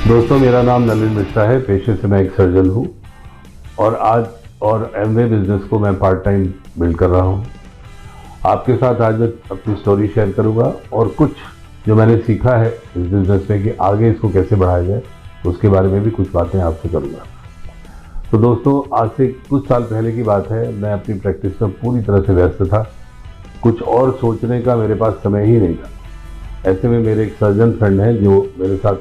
दोस्तों, मेरा नाम नलिन मिश्रा है। पेशे से मैं एक सर्जन हूँ और एमवे बिजनेस को मैं पार्ट टाइम बिल्ड कर रहा हूँ। आपके साथ आज मैं अपनी स्टोरी शेयर करूँगा और कुछ जो मैंने सीखा है इस बिजनेस में कि आगे इसको कैसे बढ़ाया जाए, उसके बारे में भी कुछ बातें आपसे करूँगा। तो दोस्तों, आज से कुछ साल पहले की बात है। मैं अपनी प्रैक्टिस में पूरी तरह से व्यस्त था। कुछ और सोचने का मेरे पास समय ही नहीं था। ऐसे में मेरे एक सर्जन फ्रेंड हैं जो मेरे साथ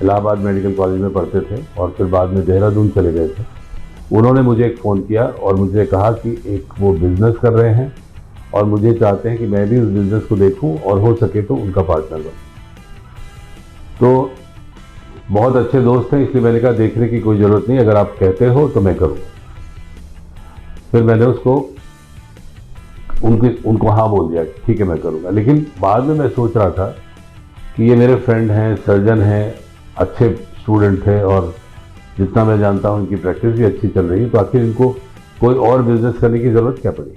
इलाहाबाद मेडिकल कॉलेज में पढ़ते थे और फिर बाद में देहरादून चले गए थे। उन्होंने मुझे एक फ़ोन किया और मुझे कहा कि एक वो बिज़नेस कर रहे हैं और मुझे चाहते हैं कि मैं भी उस बिज़नेस को देखूं और हो सके तो उनका पार्टनर बनूं। तो बहुत अच्छे दोस्त हैं, इसलिए मैंने कहा देखने की कोई ज़रूरत नहीं, अगर आप कहते हो तो मैं करूँ। फिर मैंने उनको हाँ बोल दिया, ठीक है मैं करूँगा। लेकिन बाद में मैं सोच रहा था कि ये मेरे फ्रेंड हैं, सर्जन हैं, अच्छे स्टूडेंट थे और जितना मैं जानता हूँ इनकी प्रैक्टिस भी अच्छी चल रही है, तो आखिर इनको कोई और बिजनेस करने की ज़रूरत क्या पड़ी।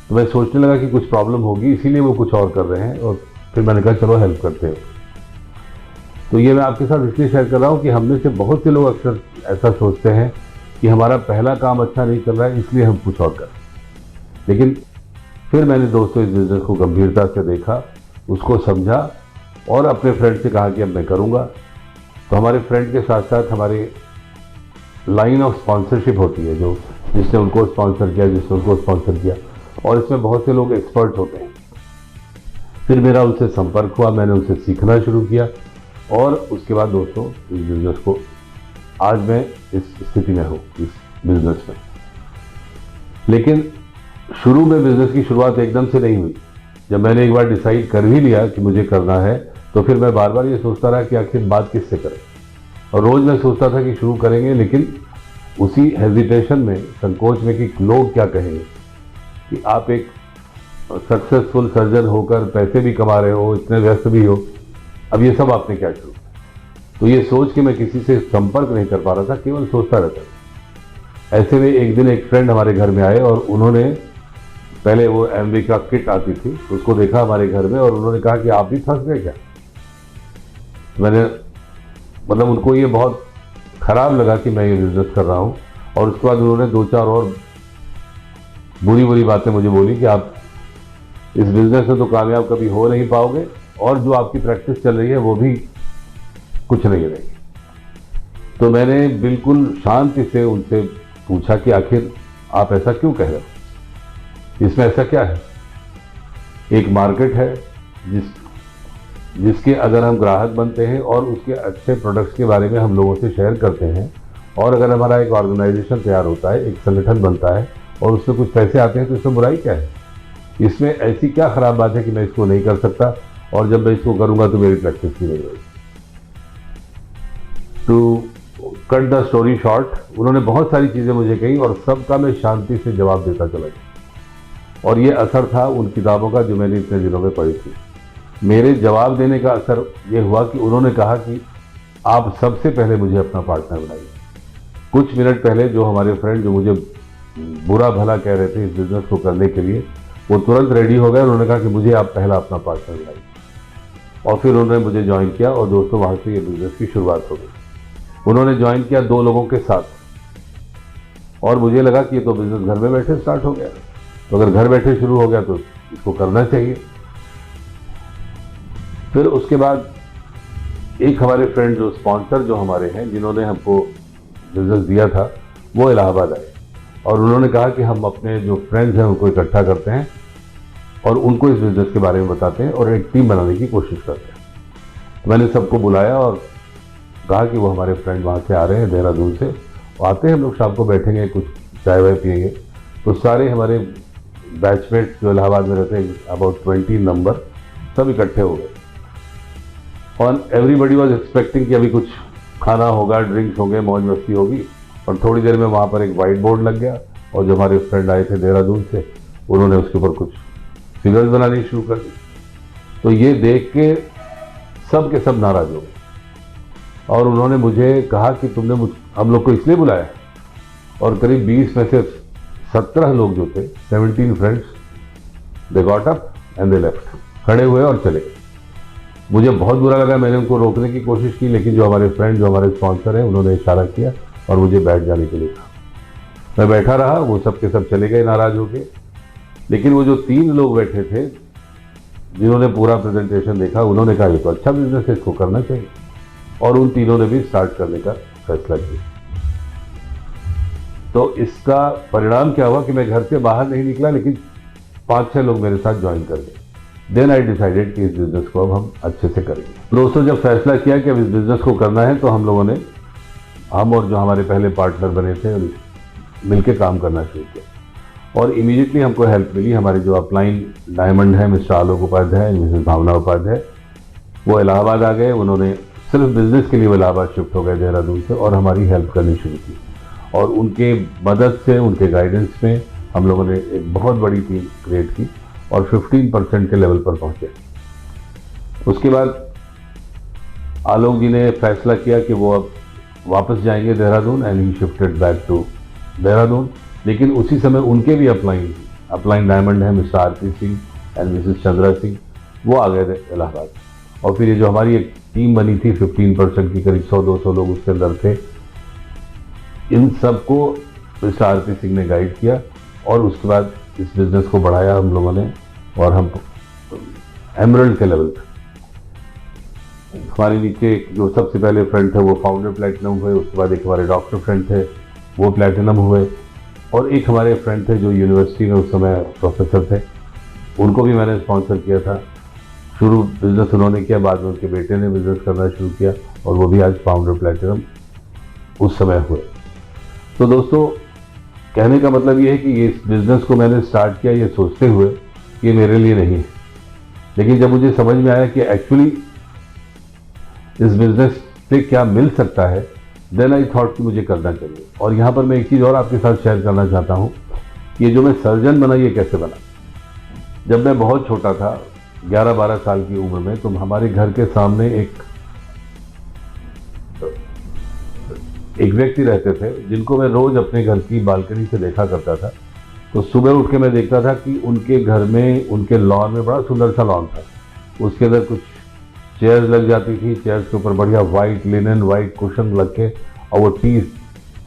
तो मैं सोचने लगा कि कुछ प्रॉब्लम होगी, इसीलिए वो कुछ और कर रहे हैं। और फिर मैंने कहा चलो हेल्प करते हैं। तो ये मैं आपके साथ इसलिए शेयर कर रहा हूँ कि हम में से बहुत से लोग अक्सर ऐसा सोचते हैं कि हमारा पहला काम अच्छा नहीं चल रहा है, इसलिए हम कुछ और करें। लेकिन फिर मैंने दोस्तों इस बिज़नेस को गंभीरता से देखा, उसको समझा और अपने फ्रेंड से कहा कि अब मैं करूँगा। तो हमारे फ्रेंड के साथ साथ हमारी लाइन ऑफ स्पॉन्सरशिप होती है, जो जिसने उनको स्पॉन्सर किया, जिसने उनको स्पॉन्सर किया, और इसमें बहुत से लोग एक्सपर्ट होते हैं। फिर मेरा उनसे संपर्क हुआ, मैंने उनसे सीखना शुरू किया और उसके बाद दोस्तों इस बिज़नेस को आज मैं इस स्थिति में हूँ, इस बिज़नेस में। लेकिन शुरू में बिज़नेस की शुरुआत एकदम से नहीं हुई। जब मैंने एक बार डिसाइड कर भी लिया कि मुझे करना है, तो फिर मैं बार बार ये सोचता रहा कि आखिर बात किससे करें। और रोज़ मैं सोचता था कि शुरू करेंगे, लेकिन उसी हेजिटेशन में, संकोच में कि लोग क्या कहेंगे, कि आप एक सक्सेसफुल सर्जन होकर पैसे भी कमा रहे हो, इतने व्यस्त भी हो, अब ये सब आपने क्या शुरू। तो ये सोच के मैं किसी से संपर्क नहीं कर पा रहा था, केवल सोचता रहता था। ऐसे में एक दिन एक फ्रेंड हमारे घर में आए और उन्होंने पहले वो एमवे का किट आती थी, उसको देखा हमारे घर में और उन्होंने कहा कि आप भी फंस गए क्या। मैंने उनको ये बहुत ख़राब लगा कि मैं ये बिज़नेस कर रहा हूँ। और उसके बाद उन्होंने दो चार और बुरी बातें मुझे बोली कि आप इस बिज़नेस में तो कामयाब कभी हो नहीं पाओगे और जो आपकी प्रैक्टिस चल रही है वो भी कुछ नहीं रहेगी। तो मैंने बिल्कुल शांति से उनसे पूछा कि आखिर आप ऐसा क्यों कह रहे हो, इसमें ऐसा क्या है। एक मार्केट है जिसके अगर हम ग्राहक बनते हैं और उसके अच्छे प्रोडक्ट्स के बारे में हम लोगों से शेयर करते हैं, और अगर हमारा एक ऑर्गेनाइजेशन तैयार होता है, एक संगठन बनता है और उसमें कुछ पैसे आते हैं, तो इसमें बुराई क्या है। इसमें ऐसी क्या ख़राब बात है कि मैं इसको नहीं कर सकता, और जब मैं इसको करूँगा तो मेरी प्रैक्टिस भी नहीं होगी। To cut the story short, उन्होंने बहुत सारी चीज़ें मुझे कही और सबका मैं शांति से जवाब देता चला गया। और ये असर था उन किताबों का जो मैंने इतने दिनों में पढ़ी थी। मेरे जवाब देने का असर ये हुआ कि उन्होंने कहा कि आप सबसे पहले मुझे अपना पार्टनर बनाइए। कुछ मिनट पहले जो हमारे फ्रेंड जो मुझे बुरा भला कह रहे थे इस बिज़नेस को करने के लिए, वो तुरंत रेडी हो गए। उन्होंने कहा कि मुझे आप पहला अपना पार्टनर बनाइए। और फिर उन्होंने मुझे ज्वाइन किया और दोस्तों वहाँ से ये बिज़नेस की शुरुआत हो गई। उन्होंने ज्वाइन किया 2 लोगों के साथ और मुझे लगा कि ये तो बिज़नेस घर में बैठे स्टार्ट हो गया, तो अगर घर बैठे शुरू हो गया तो इसको करना चाहिए। फिर उसके बाद एक हमारे फ्रेंड जो स्पॉन्सर जो हमारे हैं, जिन्होंने हमको बिज़नेस दिया था, वो इलाहाबाद आए और उन्होंने कहा कि हम अपने जो फ्रेंड्स हैं उनको इकट्ठा करते हैं और उनको इस बिज़नेस के बारे में बताते हैं और एक टीम बनाने की कोशिश करते हैं। मैंने सबको बुलाया और कहा कि वो हमारे फ्रेंड वहाँ से आ रहे हैं, देहरादून से आते हैं, हम लोग शाम को बैठेंगे, कुछ चाय वाय पिएंगे। तो सारे हमारे बैचमेट जो इलाहाबाद में रहते हैं, अबाउट 20 नंबर, सब इकट्ठे हो गए। और एवरीबडी वॉज एक्सपेक्टिंग कि अभी कुछ खाना होगा, ड्रिंक्स होंगे, मौज मस्ती होगी। और थोड़ी देर में वहाँ पर एक वाइट बोर्ड लग गया और जो हमारे फ्रेंड आए थे देहरादून से, उन्होंने उसके ऊपर कुछ फिगर्स बनानी शुरू कर दी। तो ये देख के सब के सब नाराज हो गए और उन्होंने मुझे कहा कि तुमने हम लोग को इसलिए बुलाया। और करीब 20 में से 17 लोग जो थे, 17 friends, they got up and they left, खड़े हुए और चले गए। मुझे बहुत बुरा लगा, मैंने उनको रोकने की कोशिश की, लेकिन जो हमारे फ्रेंड, जो हमारे स्पॉन्सर हैं, उन्होंने इशारा किया और मुझे बैठ जाने के लिए कहा। मैं बैठा रहा, वो सब के सब चले गए नाराज होके। लेकिन वो जो 3 लोग बैठे थे जिन्होंने पूरा प्रेजेंटेशन देखा, उन्होंने कहा ये तो अच्छा बिजनेस है, इसको करना चाहिए, और उन तीनों ने भी स्टार्ट करने का फैसला किया। तो इसका परिणाम क्या हुआ कि मैं घर से बाहर नहीं निकला, लेकिन 5-6 लोग मेरे साथ ज्वाइन कर गए। देन आई डिसाइडेड कि इस बिजनेस को अब हम अच्छे से करेंगे। दोस्तों, जब फैसला किया कि अब इस बिजनेस को करना है, तो हम लोगों ने, हम और जो हमारे पहले पार्टनर बने थे, मिलकर काम करना शुरू किया। और इमीडिएटली हमको हेल्प मिली। हमारे जो अपलाइन डायमंड है, मिस्टर आलोक उपाध्याय, मिसेस भावना उपाध्याय, वो इलाहाबाद आ गए। उन्होंने सिर्फ बिजनेस के लिए वो इलाहाबाद शिफ्ट हो गए देहरादून से, और हमारी हेल्प करनी शुरू की। और उनके मदद से, उनके गाइडेंस में हम लोगों ने एक बहुत बड़ी टीम क्रिएट की और 15% के लेवल पर पहुंचे। उसके बाद आलोक जी ने फैसला किया कि वो अब वापस जाएंगे Dehradun, and he shifted back to Dehradun. लेकिन उसी समय उनके भी अपलाइन डायमंड है, Mr RP Singh and Mrs Chandra Singh, वो आ गए थे इलाहाबाद। और फिर ये जो हमारी एक टीम बनी थी 15% की, करीब 100-200 लोग उसके अंदर थे, इन सबको मिस्टर आरपी सिंह ने गाइड किया। और उसके बाद इस बिजनेस को बढ़ाया हम लोगों ने, और हम एमरल्ड के लेवल पे, हमारे नीचे जो सबसे पहले फ्रेंड थे वो फाउंडर प्लैटिनम हुए, उसके बाद एक हमारे डॉक्टर फ्रेंड थे वो प्लैटिनम हुए, और एक हमारे फ्रेंड थे जो यूनिवर्सिटी में उस समय प्रोफेसर थे, उनको भी मैंने स्पॉन्सर किया था। शुरू बिजनेस उन्होंने किया, बाद में उनके बेटे ने बिजनेस करना शुरू किया, और वो भी आज फाउंडर प्लैटिनम उस समय हुए। तो दोस्तों, कहने का मतलब ये है कि इस बिजनेस को मैंने स्टार्ट किया ये सोचते हुए कि ये मेरे लिए नहीं है, लेकिन जब मुझे समझ में आया कि एक्चुअली इस बिजनेस से क्या मिल सकता है, देन आई थॉट कि मुझे करना चाहिए। और यहाँ पर मैं एक चीज़ और आपके साथ शेयर करना चाहता हूँ कि ये जो मैं सर्जन बना, ये कैसे बना। जब मैं बहुत छोटा था, 11-12 साल की उम्र में, तो हमारे घर के सामने एक व्यक्ति रहते थे जिनको मैं रोज अपने घर की बालकनी से देखा करता था। तो सुबह उठ के मैं देखता था कि उनके घर में, उनके लॉन में बड़ा सुंदर सा लॉन था, उसके अंदर कुछ चेयर्स लग जाती थी, चेयर्स के ऊपर बढ़िया वाइट लिनन, वाइट कुशन लग के, और वो टी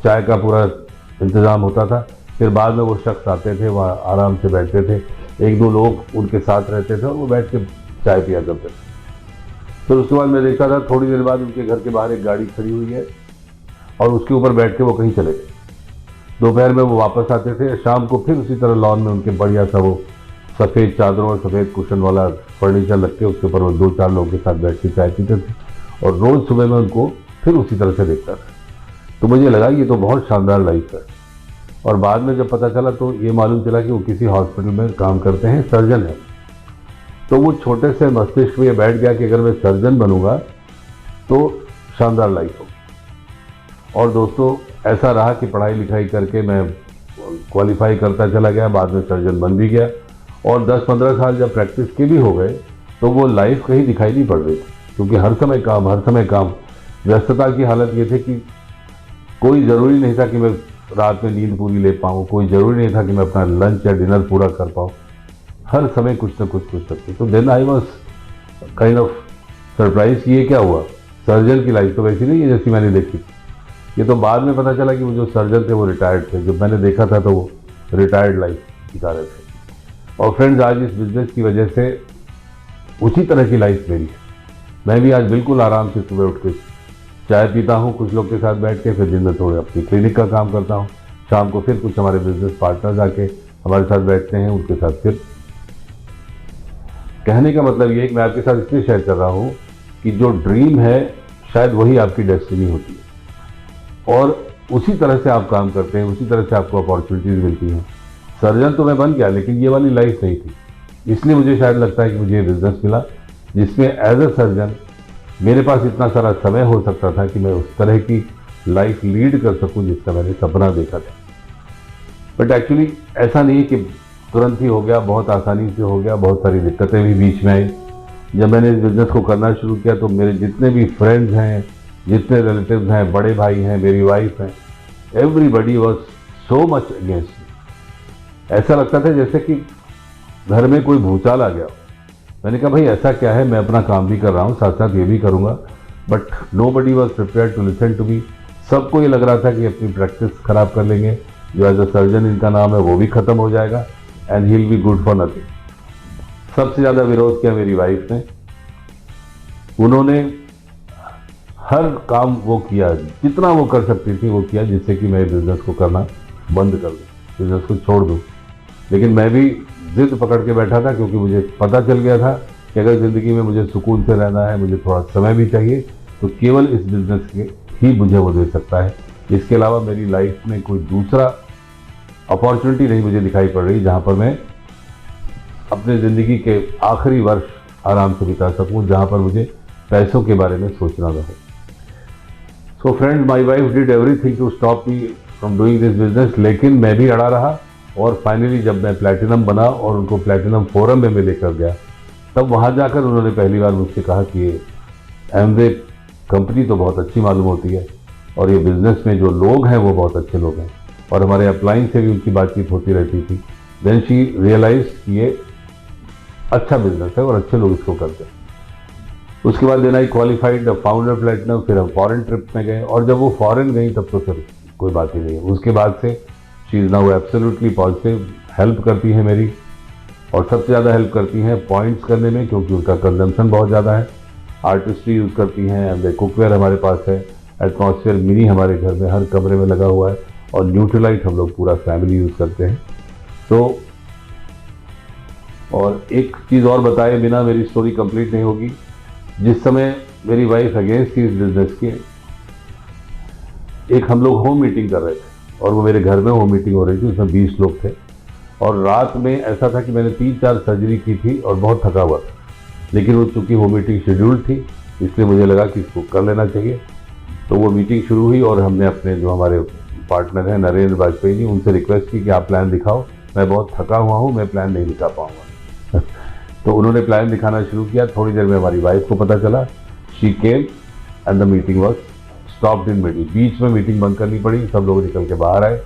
चाय का पूरा इंतज़ाम होता था। फिर बाद में वो शख्स आते थे, वहाँ आराम से बैठते थे, 1-2 लोग उनके साथ रहते थे और वो बैठ के चाय पिया करते थे। फिर उसके बाद मैं देखता था, थोड़ी देर बाद उनके घर के बाहर एक गाड़ी खड़ी हुई है और उसके ऊपर बैठ के वो कहीं चले गए। दोपहर में वो वापस आते थे, शाम को फिर उसी तरह लॉन में उनके बढ़िया सा वो सफ़ेद चादरों और सफ़ेद कुशन वाला फर्नीचर लग के उसके ऊपर वो 2-4 लोगों के साथ बैठ के चाय पीते थे, और रोज़ सुबह में उनको फिर उसी तरह से देखता था। तो मुझे लगा ये तो बहुत शानदार लाइफ है। और बाद में जब पता चला तो ये मालूम चला कि वो किसी हॉस्पिटल में काम करते हैं, सर्जन है। तो वो छोटे से मस्तिष्क में ये बैठ गया कि अगर मैं सर्जन बनूंगा तो शानदार लाइफ होगी। और दोस्तों, ऐसा रहा कि पढ़ाई लिखाई करके मैं क्वालिफाई करता चला गया, बाद में सर्जन बन भी गया, और 10-15 साल जब प्रैक्टिस के भी हो गए तो वो लाइफ कहीं दिखाई नहीं पड़ रही थी, क्योंकि हर समय काम। व्यस्तता की हालत ये थी कि कोई ज़रूरी नहीं था कि मैं रात में नींद पूरी ले पाऊँ, कोई ज़रूरी नहीं था कि मैं अपना लंच या डिनर पूरा कर पाऊँ, हर समय कुछ न कुछ। तो then I was kind of surprise कि ये क्या हुआ, सर्जन की लाइफ तो वैसी नहीं है जैसी मैंने देखी। ये तो बाद में पता चला कि वो जो सर्जन थे वो रिटायर्ड थे, जब मैंने देखा था तो वो रिटायर्ड लाइफ बिता रहे थे। और फ्रेंड्स, आज इस बिजनेस की वजह से उसी तरह की लाइफ मेरी है। मैं भी आज बिल्कुल आराम से सुबह उठ के चाय पीता हूँ कुछ लोग के साथ बैठ के, फिर दिन में थोड़े अपनी क्लिनिक का काम करता हूँ, शाम को फिर कुछ हमारे बिजनेस पार्टनर्स आके हमारे साथ बैठते हैं, उनके साथ फिर। कहने का मतलब ये है कि मैं आपके साथ इसलिए शेयर कर रहा हूँ कि जो ड्रीम है शायद वही आपकी डेस्टिनी होती है, और उसी तरह से आप काम करते हैं, उसी तरह से आपको अपॉर्चुनिटीज़ मिलती हैं। सर्जन तो मैं बन गया, लेकिन ये वाली लाइफ नहीं थी, इसलिए मुझे शायद लगता है कि मुझे ये बिजनेस मिला जिसमें एज अ सर्जन मेरे पास इतना सारा समय हो सकता था कि मैं उस तरह की लाइफ लीड कर सकूं जिसका मैंने सपना देखा था। बट एक्चुअली ऐसा नहीं कि तुरंत ही हो गया, बहुत आसानी से हो गया, बहुत सारी दिक्कतें भी बीच में आई। जब मैंने इस बिज़नेस को करना शुरू किया तो मेरे जितने भी फ्रेंड्स हैं, जितने रिलेटिव्स हैं, बड़े भाई हैं, मेरी वाइफ हैं, everybody was so much against me. ऐसा लगता था जैसे कि घर में कोई भूचाल आ गया, मैंने कहा भाई ऐसा क्या है, मैं अपना काम भी कर रहा हूँ, साथ साथ ये भी करूँगा। But nobody was prepared to listen to me. सबको ये लग रहा था कि अपनी प्रैक्टिस खराब कर लेंगे, जो एज अ सर्जन इनका नाम है वो भी खत्म हो जाएगा, and he will be good for nothing. सबसे ज़्यादा विरोध किया मेरी वाइफ ने। उन्होंने हर काम वो किया, जितना वो कर सकती थी वो किया, जिससे कि मैं बिजनेस को करना बंद कर दूँ, बिजनेस को छोड़ दूँ। लेकिन मैं भी जिद पकड़ के बैठा था, क्योंकि मुझे पता चल गया था कि अगर ज़िंदगी में मुझे सुकून से रहना है, मुझे थोड़ा समय भी चाहिए, तो केवल इस बिज़नेस के ही मुझे वो दे सकता है। इसके अलावा मेरी लाइफ में कोई दूसरा अपॉर्चुनिटी नहीं मुझे दिखाई पड़ रही जहाँ पर मैं अपने ज़िंदगी के आखिरी वर्ष आराम से बिता सकूँ, जहाँ पर मुझे पैसों के बारे में सोचना ना हो। So friend, my wife did everything to stop me from doing this business, लेकिन मैं भी अड़ा रहा। और फाइनली जब मैं प्लैटिनम बना और उनको प्लैटिनम फोरम में मैं लेकर गया, तब वहाँ जाकर उन्होंने पहली बार मुझसे कहा कि ये एमवे कंपनी तो बहुत अच्छी मालूम होती है, और ये बिज़नेस में जो लोग हैं वो बहुत अच्छे लोग हैं, और हमारे अपलाइन से भी उनकी बातचीत होती रहती थी। देन शी रियलाइज कि ये अच्छा बिजनेस है और अच्छे लोग इसको करते हैं। उसके बाद then I qualified founder platinum. फिर हम फॉरेन ट्रिप में गए, और जब वो फॉरेन गई तब तो फिर कोई बात ही नहीं है। उसके बाद से she is now absolutely positive, help करती है मेरी, और सबसे ज़्यादा हेल्प करती हैं पॉइंट्स करने में, क्योंकि उनका कंजम्पशन बहुत ज़्यादा है। आर्टिस्ट्री यूज़ करती हैं, एंड कुकवेयर हमारे पास है, एटमॉस्फेयर मिनी हमारे घर में हर कमरे में लगा हुआ है, और न्यूट्रीलाइट हम लोग पूरा फैमिली यूज़ करते हैं। तो और एक चीज़ और बताए बिना मेरी स्टोरी कंप्लीट नहीं होगी। जिस समय मेरी वाइफ अगेंस्ट थी इस बिजनेस के, एक हम लोग होम मीटिंग कर रहे थे, और वो मेरे घर में होम मीटिंग हो रही थी, उसमें 20 लोग थे। और रात में ऐसा था कि मैंने 3-4 सर्जरी की थी और बहुत थका हुआ था, लेकिन वो चूँकि होम मीटिंग शेड्यूल्ड थी, इसलिए मुझे लगा कि इसको कर लेना चाहिए। तो वो मीटिंग शुरू हुई, और हमने अपने जो हमारे पार्टनर हैं नरेंद्र वाजपेयी जी, उनसे रिक्वेस्ट की कि आप प्लान दिखाओ, मैं बहुत थका हुआ हूँ, मैं प्लान नहीं दिखा पाऊँगा। तो उन्होंने प्लान दिखाना शुरू किया। थोड़ी देर में हमारी वाइफ को पता चला, she came and the meeting was stopped in middle. बीच में मीटिंग बंद करनी पड़ी, सब लोग निकल के बाहर आए,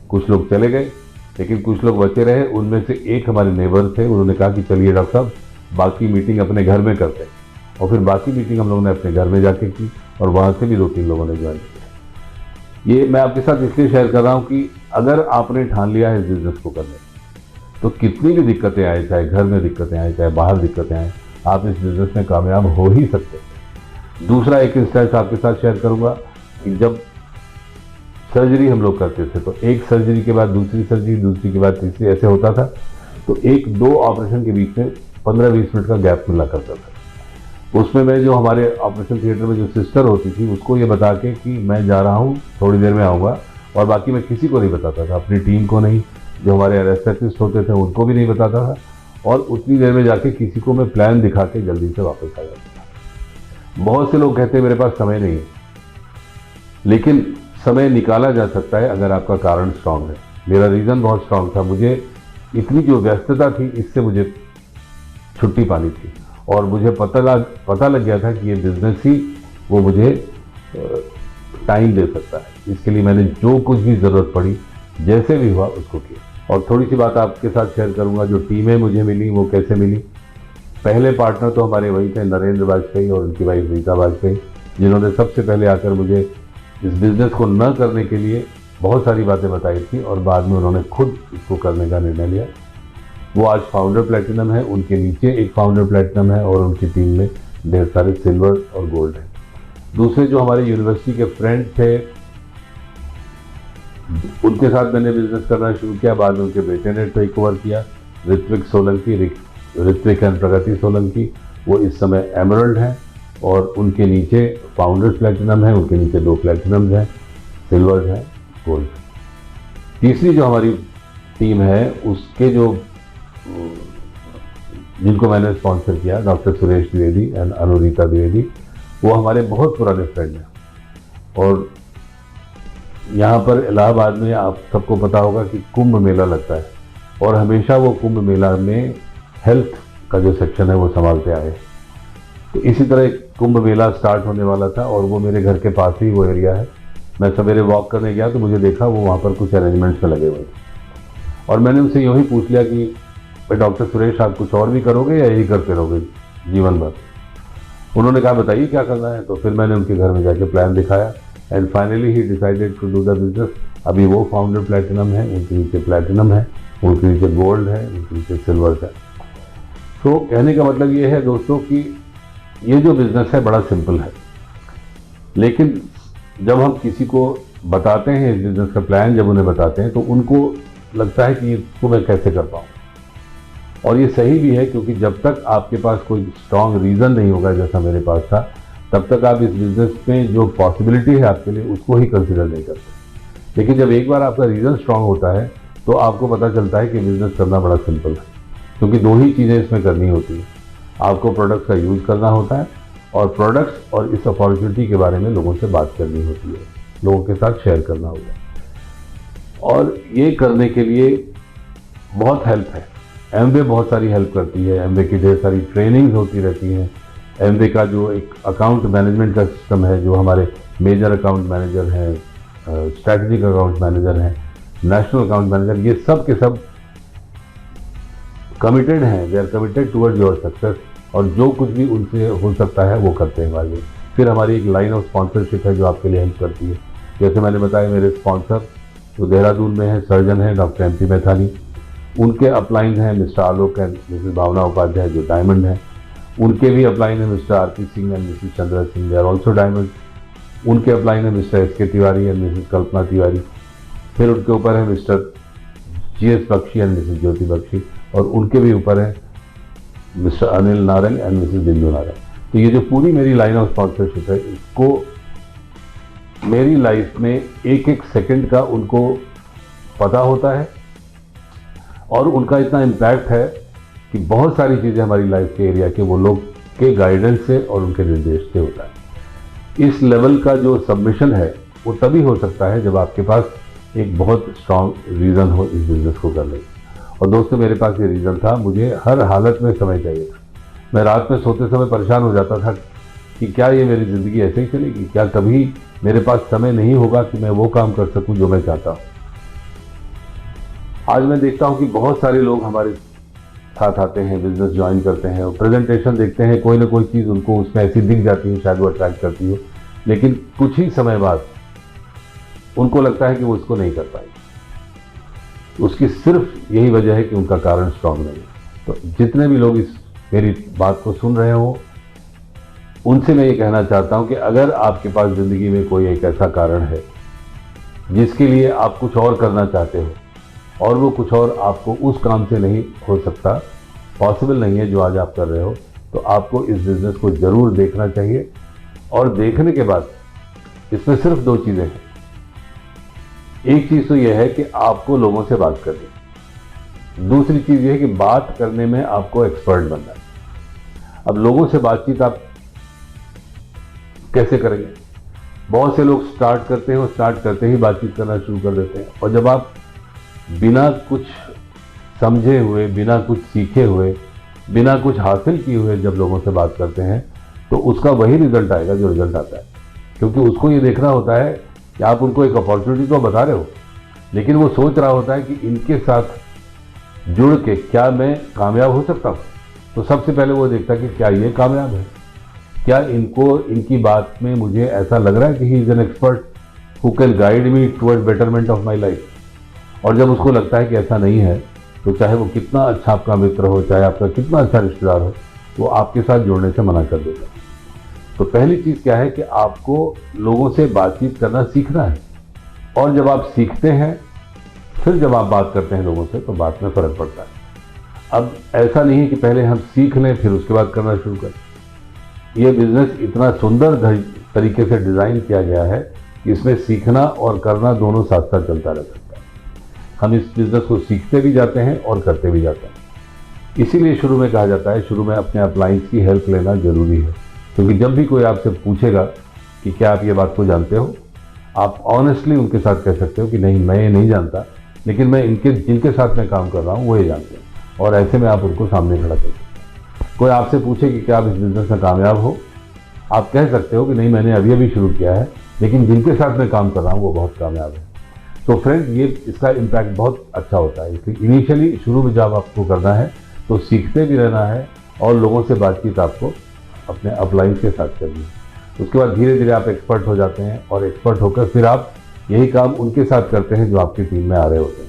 कुछ लोग चले गए, लेकिन कुछ लोग बचे रहे। उनमें से एक हमारे नेबर थे, उन्होंने कहा कि चलिए डॉक्टर साहब, बाकी मीटिंग अपने घर में करते हैं। और फिर बाकी मीटिंग हम लोगों ने अपने घर में जाके की, और वहाँ से भी 2-3 लोगों ने ज्वाइन किया। ये मैं आपके साथ इसलिए शेयर कर रहा हूँ कि अगर आपने ठान लिया है इस बिज़नेस को करने, तो कितनी भी दिक्कतें आए, चाहे घर में दिक्कतें आए, चाहे बाहर दिक्कतें आए, आप इस बिज़नेस में कामयाब हो ही सकते हैं। दूसरा एक इंस्टेंस आपके साथ शेयर करूँगा कि जब सर्जरी हम लोग करते थे, तो एक सर्जरी के बाद दूसरी सर्जरी, दूसरी के बाद तीसरी, ऐसे होता था। तो 1-2 ऑपरेशन के बीच में 15-20 मिनट का गैप मिला करता था। उसमें मैं जो हमारे ऑपरेशन थिएटर में जो सिस्टर होती थी, उसको ये बता के कि मैं जा रहा हूँ, थोड़ी देर में आऊँगा, और बाकी मैं किसी को नहीं बताता था, अपनी टीम को नहीं, जो हमारे एनेस्थेसिस्ट होते थे उनको भी नहीं बताता था, और उतनी देर में जाके किसी को मैं प्लान दिखा के जल्दी से वापस आ जाता था। बहुत से लोग कहते हैं मेरे पास समय नहीं है, लेकिन समय निकाला जा सकता है अगर आपका कारण स्ट्रांग है। मेरा रीज़न बहुत स्ट्रांग था, मुझे इतनी जो व्यस्तता थी इससे मुझे छुट्टी पानी थी, और मुझे पता लग गया था कि ये बिज़नेस ही वो मुझे टाइम दे सकता है। इसके लिए मैंने जो कुछ भी ज़रूरत पड़ी, जैसे भी हुआ उसको किया। और थोड़ी सी बात आपके साथ शेयर करूंगा, जो टीमें मुझे मिली वो कैसे मिली। पहले पार्टनर तो हमारे वही थे, नरेंद्र वाजपेयी और उनकी वाइफ रीता वाजपेयी, जिन्होंने सबसे पहले आकर मुझे इस बिज़नेस को न करने के लिए बहुत सारी बातें बताई थी, और बाद में उन्होंने खुद इसको करने का निर्णय लिया। वो आज फाउंडर प्लैटिनम है, उनके नीचे एक फाउंडर प्लैटिनम है, और उनकी टीम में ढेर सारे सिल्वर और गोल्ड हैं। दूसरे जो हमारे यूनिवर्सिटी के फ्रेंड थे, उनके साथ मैंने बिजनेस करना शुरू किया। बाद में उनके बेटे ने टेक ओवर किया, ऋत्विक सोलंकी, ऋत्विक एंड प्रगति सोलंकी। वो इस समय एमरल्ड हैं, और उनके नीचे फाउंडर्स प्लैटिनम है, उनके नीचे 2 प्लैटिनम्स हैं, सिल्वर है, गोल्ड। तीसरी जो हमारी टीम है, उसके जो जिनको मैंने स्पॉन्सर किया, डॉक्टर सुरेश द्विवेदी एंड अनुरीता द्विवेदी, वो हमारे बहुत पुराने फ्रेंड हैं। और यहाँ पर इलाहाबाद में आप सबको पता होगा कि कुंभ मेला लगता है, और हमेशा वो कुंभ मेला में हेल्थ का जो सेक्शन है वो संभालते आए। तो इसी तरह एक कुंभ मेला स्टार्ट होने वाला था, और वो मेरे घर के पास ही वो एरिया है। मैं सवेरे वॉक करने गया तो मुझे देखा वो वहाँ पर कुछ अरेंजमेंट्स में लगे हुए थे, और मैंने उनसे यूँ ही पूछ लिया कि भाई डॉक्टर सुरेश आप कुछ और भी करोगे या यही करते रहोगे जीवन भर? उन्होंने कहा बताइए क्या करना है। तो फिर मैंने उनके घर में जाके प्लान दिखाया and finally he decided to do the business. अभी वो फाउंडर प्लैटिनम है, उनके नीचे प्लैटिनम है, उनके नीचे गोल्ड है, उनके नीचे सिल्वर है। तो कहने का मतलब ये है दोस्तों कि ये जो बिजनेस है बड़ा सिंपल है, लेकिन जब हम किसी को बताते हैं इस बिजनेस का प्लान, जब उन्हें बताते हैं तो उनको लगता है कि इसको मैं कैसे कर पाऊँ। और ये सही भी है, क्योंकि जब तक आपके पास कोई स्ट्रॉन्ग रीज़न नहीं होगा जैसा मेरे पास था, तब तक आप इस बिज़नेस में जो पॉसिबिलिटी है आपके लिए उसको ही कंसिडर नहीं करते। लेकिन जब एक बार आपका रीज़न स्ट्रॉन्ग होता है तो आपको पता चलता है कि बिज़नेस करना बड़ा सिंपल है, क्योंकि दो ही चीज़ें इसमें करनी होती हैं। आपको प्रोडक्ट्स का यूज़ करना होता है और प्रोडक्ट्स और इस अपॉर्चुनिटी के बारे में लोगों से बात करनी होती है, लोगों के साथ शेयर करना होता है। और ये करने के लिए बहुत हेल्प है। एमवे बहुत सारी हेल्प करती है, एमवे की ढेर सारी ट्रेनिंग्स होती रहती हैं। एमवे का जो एक अकाउंट मैनेजमेंट का सिस्टम है, जो हमारे मेजर अकाउंट मैनेजर हैं, स्ट्रैटेजिक अकाउंट मैनेजर हैं, नेशनल अकाउंट मैनेजर, ये सब के सब कमिटेड हैं, they are committed towards your success, और जो कुछ भी उनसे हो सकता है वो करते हैं हमारे लिए। फिर हमारी एक लाइन ऑफ स्पॉन्सरशिप है जो आपके लिए हेल्प करती है। जैसे मैंने बताया, मेरे स्पॉन्सर जो देहरादून में है, सर्जन है डॉक्टर एम पी मैथानी, उनके अपलाइन हैं Mr Alok and Mrs Bhavna Upadhyay जो डायमंड हैं। उनके भी अपलाइन है Mr R P Singh and Mrs Chandra Singh, they are also diamond. उनके अपलाइन है Mr S K Tiwari and Mrs Kalpana Tiwari. फिर उनके ऊपर है Mr G S Bakshi and Mrs Jyoti Bakshi, और उनके भी ऊपर है Mr Anil Narang and Mrs Bindu Narang. तो ये जो पूरी मेरी लाइन ऑफ स्पॉन्सरशिप है, इसको मेरी लाइफ में एक एक सेकंड का उनको पता होता है, और उनका इतना इम्पैक्ट है कि बहुत सारी चीज़ें हमारी लाइफ के एरिया के वो लोग के गाइडेंस से और उनके निर्देश से होता है। इस लेवल का जो सबमिशन है वो तभी हो सकता है जब आपके पास एक बहुत स्ट्रॉन्ग रीज़न हो इस बिज़नेस को करने का। और दोस्तों, मेरे पास ये रीज़न था, मुझे हर हालत में समय चाहिए था। मैं रात में सोते समय परेशान हो जाता था कि क्या ये मेरी ज़िंदगी ऐसे ही चलेगी, क्या कभी मेरे पास समय नहीं होगा कि मैं वो काम कर सकूं जो मैं चाहता हूं। आज मैं देखता हूं कि बहुत सारे लोग हमारे साथ आते हैं, बिजनेस ज्वाइन करते हैं, और प्रेजेंटेशन देखते हैं, कोई ना कोई चीज़ उनको उसमें ऐसी दिख जाती है, शायद वो अट्रैक्ट करती हो, लेकिन कुछ ही समय बाद उनको लगता है कि वो इसको नहीं कर पाएंगे। उसकी सिर्फ यही वजह है कि उनका कारण स्ट्रांग नहीं है। तो जितने भी लोग इस मेरी बात को सुन रहे हो, उनसे मैं ये कहना चाहता हूं कि अगर आपके पास ज़िंदगी में कोई एक ऐसा कारण है जिसके लिए आप कुछ और करना चाहते हो, और वो कुछ और आपको उस काम से नहीं हो सकता, पॉसिबल नहीं है जो आज आप कर रहे हो, तो आपको इस बिज़नेस को ज़रूर देखना चाहिए। और देखने के बाद इसमें सिर्फ दो चीज़ें हैं। एक चीज़ तो यह है कि आपको लोगों से बात करनी, दूसरी चीज़ यह है कि बात करने में आपको एक्सपर्ट बनना है। अब लोगों से बातचीत आप कैसे करेंगे? बहुत से लोग स्टार्ट करते हैं और स्टार्ट करते ही बातचीत करना शुरू कर देते हैं, और जब आप बिना कुछ समझे हुए, बिना कुछ सीखे हुए, बिना कुछ हासिल किए हुए जब लोगों से बात करते हैं, तो उसका वही रिजल्ट आएगा जो रिजल्ट आता है। क्योंकि उसको ये देखना होता है कि आप उनको एक अपॉर्चुनिटी तो बता रहे हो, लेकिन वो सोच रहा होता है कि इनके साथ जुड़ के क्या मैं कामयाब हो सकता हूँ। तो सबसे पहले वो देखता है कि क्या ये कामयाब है, क्या इनको इनकी बात में मुझे ऐसा लग रहा है कि he is an expert who can guide me toward betterment of my life. और जब उसको लगता है कि ऐसा नहीं है, तो चाहे वो कितना अच्छा आपका मित्र हो, चाहे आपका कितना अच्छा रिश्तेदार हो, वो आपके साथ जुड़ने से मना कर देता है। तो पहली चीज़ क्या है कि आपको लोगों से बातचीत करना सीखना है, और जब आप सीखते हैं, फिर जब आप बात करते हैं लोगों से, तो बात में फ़र्क पड़ता है। अब ऐसा नहीं है कि पहले हम सीख लें फिर उसके बाद करना शुरू करें। ये बिज़नेस इतना सुंदर तरीके से डिज़ाइन किया गया है कि इसमें सीखना और करना दोनों साथ साथ चलता रह सकता है। हम इस बिज़नेस को सीखते भी जाते हैं और करते भी जाते हैं। इसीलिए शुरू में कहा जाता है, शुरू में अपने अपलाइंस की हेल्प लेना ज़रूरी है, क्योंकि जब भी कोई आपसे पूछेगा कि क्या आप ये बात को जानते हो, आप ऑनेस्टली उनके साथ कह सकते हो कि नहीं, मैं ये नहीं जानता, लेकिन मैं जिनके साथ मैं काम कर रहा हूँ वो ये जानते हैं, और ऐसे में आप उनको सामने खड़ा कर सकते हैं। कोई आपसे पूछे कि क्या आप इस बिज़नेस में कामयाब हो, आप कह सकते हो कि नहीं, मैंने अभी अभी शुरू किया है, लेकिन जिनके साथ मैं काम कर रहा हूँ वो बहुत कामयाब है। तो फ्रेंड्स ये इसका इम्पैक्ट बहुत अच्छा होता है। इसलिए इनिशियली शुरू में जब आपको करना है तो सीखते भी रहना है और लोगों से बातचीत आपको अपने अपलाइन के साथ करनी है। उसके बाद धीरे धीरे आप एक्सपर्ट हो जाते हैं और एक्सपर्ट होकर फिर आप यही काम उनके साथ करते हैं जो आपकी टीम में आ रहे होते हैं।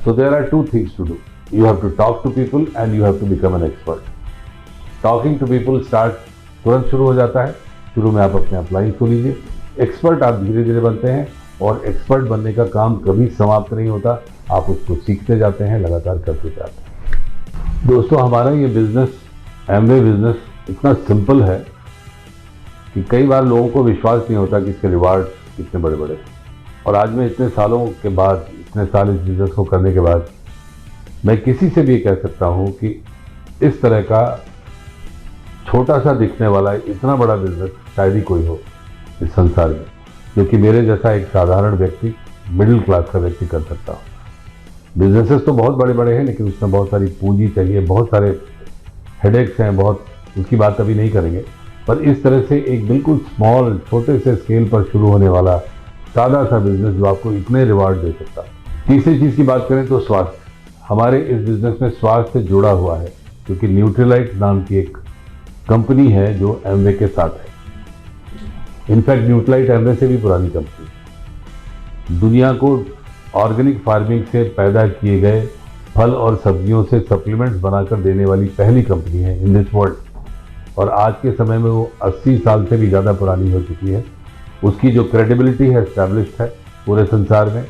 So there are two things to do. You have to talk to people and you have to become an expert. Talking to people start तुरंत शुरू हो जाता है। शुरू में आप अपने अपलाइन को लीजिए। एक्सपर्ट आप धीरे धीरे बनते हैं और एक्सपर्ट बनने का काम कभी समाप्त नहीं होता। आप उसको सीखते जाते हैं, लगातार करते जाते हैं। दोस्तों हमारा ये बिजनेस, एमवे बिजनेस इतना सिंपल है कि कई बार लोगों को विश्वास नहीं होता कि इसके रिवार्ड कितने बड़े बड़े। और आज मैं इतने सालों के बाद, इतने साल इस बिज़नेस को करने के बाद मैं किसी से भी कह सकता हूँ कि इस तरह का छोटा सा दिखने वाला इतना बड़ा बिज़नेस शायद ही कोई हो इस संसार में, जो कि मेरे जैसा एक साधारण व्यक्ति, मिडिल क्लास का व्यक्ति कर सकता हो। बिजनेसेस तो बहुत बड़े बड़े हैं लेकिन उसमें बहुत सारी पूंजी चाहिए, बहुत सारे हेडेक्स हैं, बहुत, उसकी बात अभी नहीं करेंगे। पर इस तरह से एक बिल्कुल स्मॉल, छोटे से स्केल पर शुरू होने वाला सादा सा बिजनेस जो आपको इतने रिवार्ड दे सकता है। तीसरी चीज़ की बात करें तो स्वास्थ्य। हमारे इस बिजनेस में स्वास्थ्य जुड़ा हुआ है क्योंकि न्यूट्रीलाइट नाम की एक कंपनी है जो एमवे के साथ है। इनफैक्ट न्यूट्रीलाइट एमवे से भी पुरानी कंपनी है। दुनिया को ऑर्गेनिक फार्मिंग से पैदा किए गए फल और सब्जियों से सप्लीमेंट्स बनाकर देने वाली पहली कंपनी है इन दिस वर्ल्ड। और आज के समय में वो 80 साल से भी ज़्यादा पुरानी हो चुकी है। उसकी जो क्रेडिबिलिटी है एस्टैब्लिश्ड है पूरे संसार में।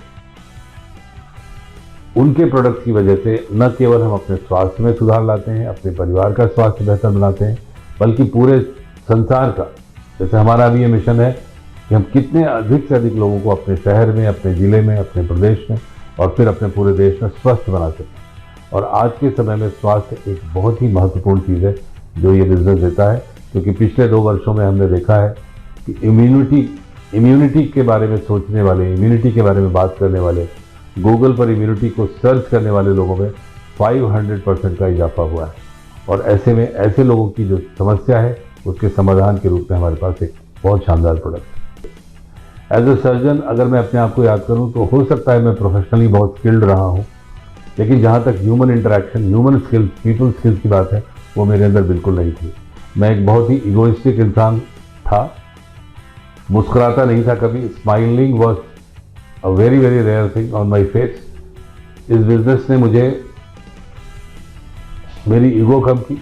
उनके प्रोडक्ट की वजह से न केवल हम अपने स्वास्थ्य में सुधार लाते हैं, अपने परिवार का स्वास्थ्य बेहतर बनाते हैं, बल्कि पूरे संसार का, जैसे हमारा भी ये मिशन है कि हम कितने अधिक से अधिक लोगों को अपने शहर में, अपने ज़िले में, अपने प्रदेश में और फिर अपने पूरे देश में स्वस्थ बना सकें। और आज के समय में स्वास्थ्य एक बहुत ही महत्वपूर्ण चीज़ है जो ये बिजनेस देता है, क्योंकि पिछले 2 वर्षों में हमने देखा है कि इम्यूनिटी के बारे में सोचने वाले, इम्यूनिटी के बारे में बात करने वाले, गूगल पर इम्यूनिटी को सर्च करने वाले लोगों में 500% का इजाफा हुआ है। और ऐसे में ऐसे लोगों की जो समस्या है उसके समाधान के रूप में हमारे पास एक बहुत शानदार प्रोडक्ट है। एज ए सर्जन अगर मैं अपने आप को याद करूं तो हो सकता है मैं प्रोफेशनली बहुत स्किल्ड रहा हूं, लेकिन जहां तक human interaction, human skills, people skills की बात है वो मेरे अंदर बिल्कुल नहीं थी। मैं एक बहुत ही इगोइस्टिक इंसान था, मुस्कुराता नहीं था कभी। Smiling was a very very rare thing on my face. इस बिजनेस ने मुझे मेरी ईगो कम की।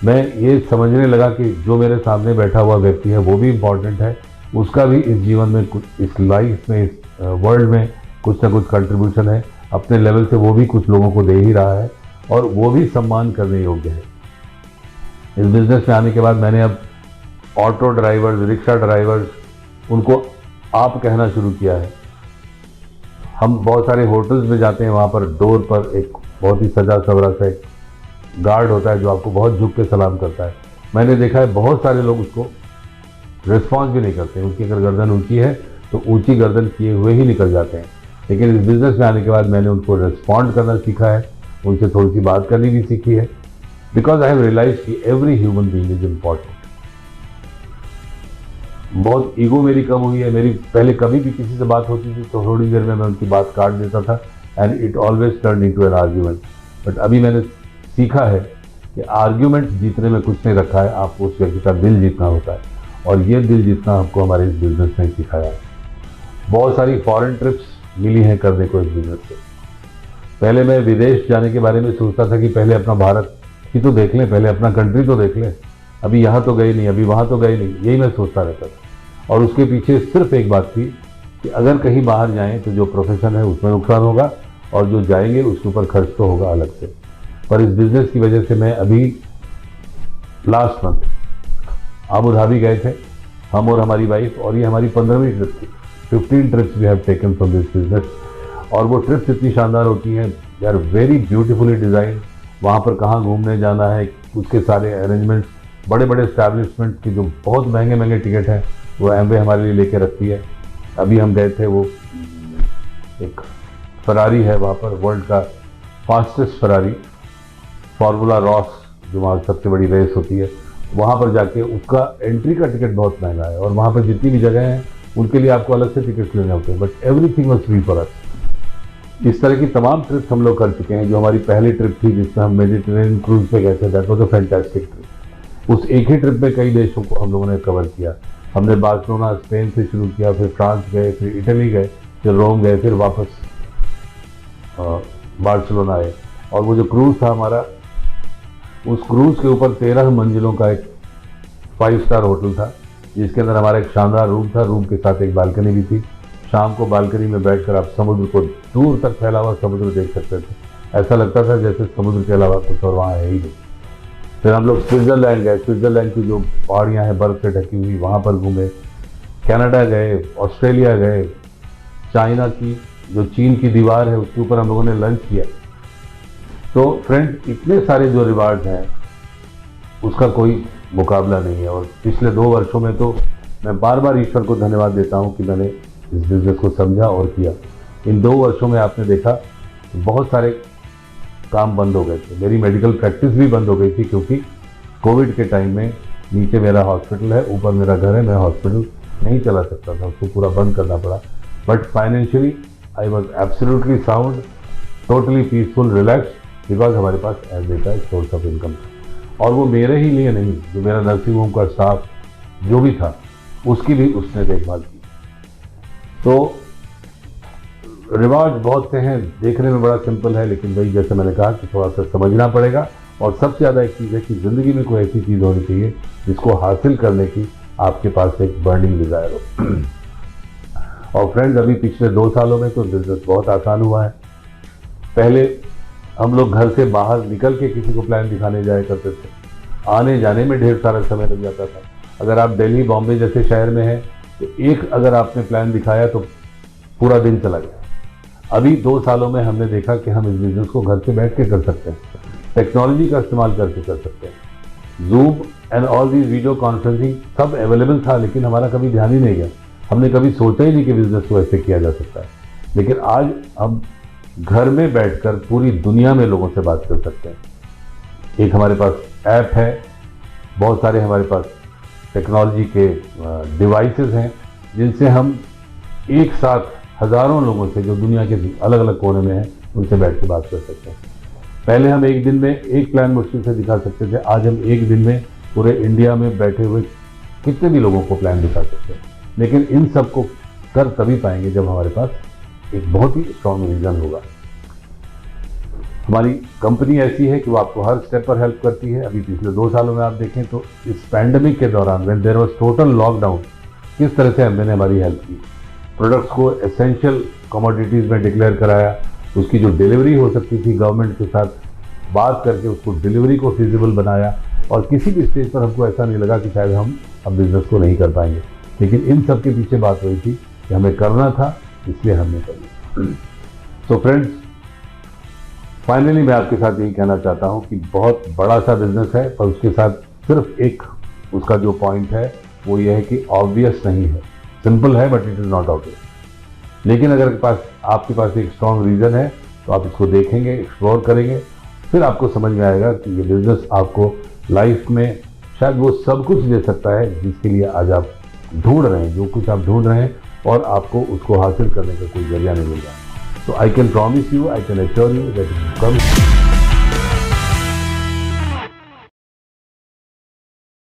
मैं ये समझने लगा कि जो मेरे सामने बैठा हुआ व्यक्ति है वो भी इम्पॉर्टेंट है, उसका भी इस जीवन में, इस लाइफ में, इस वर्ल्ड में कुछ ना कुछ कंट्रीब्यूशन है। अपने लेवल से वो भी कुछ लोगों को दे ही रहा है और वो भी सम्मान करने योग्य है। इस बिजनेस में आने के बाद मैंने अब ऑटो ड्राइवर्स, रिक्शा ड्राइवर्स, उनको आप कहना शुरू किया है। हम बहुत सारे होटल्स में जाते हैं, वहाँ पर डोर पर एक बहुत ही सजा सवरा सा एक गार्ड होता है जो आपको बहुत झुक के सलाम करता है। मैंने देखा है बहुत सारे लोग उसको रिस्पॉन्स भी नहीं करते। उनकी अगर गर्दन ऊंची है तो ऊंची गर्दन किए हुए ही निकल जाते हैं। लेकिन इस बिज़नेस में आने के बाद मैंने उनको रिस्पॉन्ड करना सीखा है, उनसे थोड़ी सी बात करनी भी सीखी है, बिकॉज आई हैव रियलाइज कि every human being is important. बहुत ईगो मेरी कम हुई है। मेरी पहले कभी भी किसी से बात होती थी तो थोड़ी देर में मैं उनकी बात काट देता था and it always turn into an argument. But अभी मैंने सीखा है कि आर्ग्यूमेंट जीतने में कुछ नहीं रखा है, आपको उस व्यक्ति का दिल जीतना होता है। और ये दिल जीतना हमको हमारे इस बिजनेस में सिखाया है। बहुत सारी फॉरेन ट्रिप्स मिली हैं करने को इस बिजनेस से। पहले मैं विदेश जाने के बारे में सोचता था कि पहले अपना भारत ही तो देख लें, पहले अपना कंट्री तो देख लें, अभी यहाँ तो गए नहीं, अभी वहाँ तो गए नहीं, यही मैं सोचता रहता था। और उसके पीछे सिर्फ एक बात थी कि अगर कहीं बाहर जाएं तो जो प्रोफेशन है उसमें नुकसान होगा और जो जाएंगे उसके ऊपर खर्च तो होगा अलग से। पर इस बिज़नेस की वजह से मैं अभी लास्ट मंथ अबू धाबी गए थे, हम और हमारी वाइफ, और ये हमारी 15वीं ट्रिप थी। 15 trips we have taken from this business. और वो ट्रिप्स इतनी शानदार होती हैं, they are very beautifully design. वहाँ पर कहाँ घूमने जाना है, उसके सारे अरेंजमेंट्स, बड़े बड़े एस्टैब्लिशमेंट की जो बहुत महंगे महंगे टिकट हैं वो एमवे हमारे लिए लेके रखती है। अभी हम गए थे, वो एक फरारी है वहाँ पर, वर्ल्ड का फास्टेस्ट फरारी, फार्मूला रॉस, जो वहाँ सबसे बड़ी रेस होती है, वहाँ पर जाके उसका एंट्री का टिकट बहुत महंगा है। और वहाँ पर जितनी भी जगह हैं उनके लिए आपको अलग से टिकट्स लेने होते हैं, but everything was free for us. इस तरह की तमाम ट्रिप्स हम लोग कर चुके हैं। जो हमारी पहली ट्रिप थी जिसमें हम मेडिटेरेनियन क्रूज पे गए थे, that was a fantastic trip. उस एक ही ट्रिप में कई देशों को हम लोगों ने कवर किया। हमने बार्सिलोना स्पेन से शुरू किया, फिर फ्रांस गए, फिर इटली गए, फिर रोम गए, फिर वापस बार्सिलोना आए। और वो जो क्रूज था हमारा, उस क्रूज के ऊपर 13 मंजिलों का एक 5 स्टार होटल था, जिसके अंदर हमारा एक शानदार रूम था। रूम के साथ एक बालकनी भी थी। शाम को बालकनी में बैठकर आप समुद्र को, दूर तक फैला हुआ समुद्र देख सकते थे। ऐसा लगता था जैसे समुद्र के अलावा कुछ और वहाँ है ही नहीं। फिर हम लोग स्विट्जरलैंड गए। स्विट्जरलैंड की जो पहाड़ियाँ हैं बर्फ से ढकी हुई, वहाँ पर घूमे। कनाडा गए, ऑस्ट्रेलिया गए, चाइना की जो चीन की दीवार है उसके ऊपर हम लोगों ने लंच किया। तो फ्रेंड, इतने सारे जो रिवार्ड हैं उसका कोई मुकाबला नहीं है। और पिछले 2 वर्षों में तो मैं बार बार ईश्वर को धन्यवाद देता हूँ कि मैंने इस बिज़नेस को समझा और किया। इन 2 वर्षों में आपने देखा बहुत सारे काम बंद हो गए थे। मेरी मेडिकल प्रैक्टिस भी बंद हो गई थी, क्योंकि कोविड के टाइम में नीचे मेरा हॉस्पिटल है, ऊपर मेरा घर है, मैं हॉस्पिटल नहीं चला सकता था, उसको पूरा बंद करना पड़ा। But financially I was absolutely sound, totally peaceful, relax, because हमारे पास एज का सोर्स ऑफ इनकम था। और वो मेरे ही लिए नहीं, जो मेरा नर्सिंग होम का स्टाफ जो भी था उसकी भी उसने देखभाल की। तो रिवार्ड बहुत से हैं, देखने में बड़ा सिंपल है, लेकिन वही जैसे मैंने कहा कि थोड़ा सा समझना पड़ेगा। और सबसे ज़्यादा एक चीज़ है कि ज़िंदगी में कोई ऐसी चीज़ होनी चाहिए जिसको हासिल करने की आपके पास एक बर्निंग डिज़ायर हो। और फ्रेंड्स, अभी पिछले 2 सालों में तो बिजनेस बहुत आसान हुआ है। पहले हम लोग घर से बाहर निकल के किसी को प्लान दिखाने जाया करते थे, आने जाने में ढेर सारा समय लग जाता था। अगर आप दिल्ली, बॉम्बे जैसे शहर में हैं तो एक अगर आपने प्लान दिखाया तो पूरा दिन चला गया। अभी 2 सालों में हमने देखा कि हम इस बिजनेस को घर से बैठ के कर सकते हैं, टेक्नोलॉजी का इस्तेमाल करके कर सकते हैं। Zoom and all these video conferencing सब अवेलेबल था, लेकिन हमारा कभी ध्यान ही नहीं गया। हमने कभी सोचा ही नहीं कि बिजनेस को ऐसे किया जा सकता है। लेकिन आज हम घर में बैठकर पूरी दुनिया में लोगों से बात कर सकते हैं। एक हमारे पास ऐप है, बहुत सारे हमारे पास टेक्नोलॉजी के डिवाइसेस हैं, जिनसे हम एक साथ हज़ारों लोगों से जो दुनिया के अलग अलग कोने में हैं उनसे बैठ के बात कर सकते हैं। पहले हम एक दिन में एक प्लान मुश्किल से दिखा सकते थे, आज हम एक दिन में पूरे इंडिया में बैठे हुए कितने भी लोगों को प्लान दिखा सकते हैं। लेकिन इन सब को कर तभी पाएंगे जब हमारे पास एक बहुत ही स्ट्रॉन्ग रीज़न होगा। हमारी कंपनी ऐसी है कि वो आपको हर स्टेप पर हेल्प करती है। अभी पिछले 2 सालों में आप देखें तो इस पैंडेमिक के दौरान when there was total lockdown, किस तरह से हमने हमारी हेल्प की। प्रोडक्ट्स को एसेंशियल कमोडिटीज़ में डिक्लेयर कराया, उसकी जो डिलीवरी हो सकती थी गवर्नमेंट के साथ बात करके उसको डिलीवरी को फिजिबल बनाया। और किसी भी स्टेज पर हमको ऐसा नहीं लगा कि शायद हम अब बिज़नेस को नहीं कर पाएंगे। लेकिन इन सब के पीछे बात वही थी कि हमें करना था, इसलिए हमने कर लिया। सो फ्रेंड्स, फाइनली मैं आपके साथ यही कहना चाहता हूँ कि बहुत बड़ा सा बिजनेस है, पर उसके साथ सिर्फ एक उसका जो पॉइंट है वो ये है कि ऑब्वियस नहीं है, सिंपल है but it is not obvious. लेकिन अगर आपके पास एक स्ट्रॉन्ग रीज़न है तो आप इसको देखेंगे, एक्सप्लोर करेंगे, फिर आपको समझ में आएगा कि ये बिज़नेस आपको लाइफ में शायद वो सब कुछ दे सकता है जिसके लिए आज आप ढूंढ रहे हैं, जो कुछ आप ढूंढ रहे हैं, और आपको उसको हासिल करने का कोई जरिया नहीं मिल रहा। So I can promise you, I can assure you that it will come.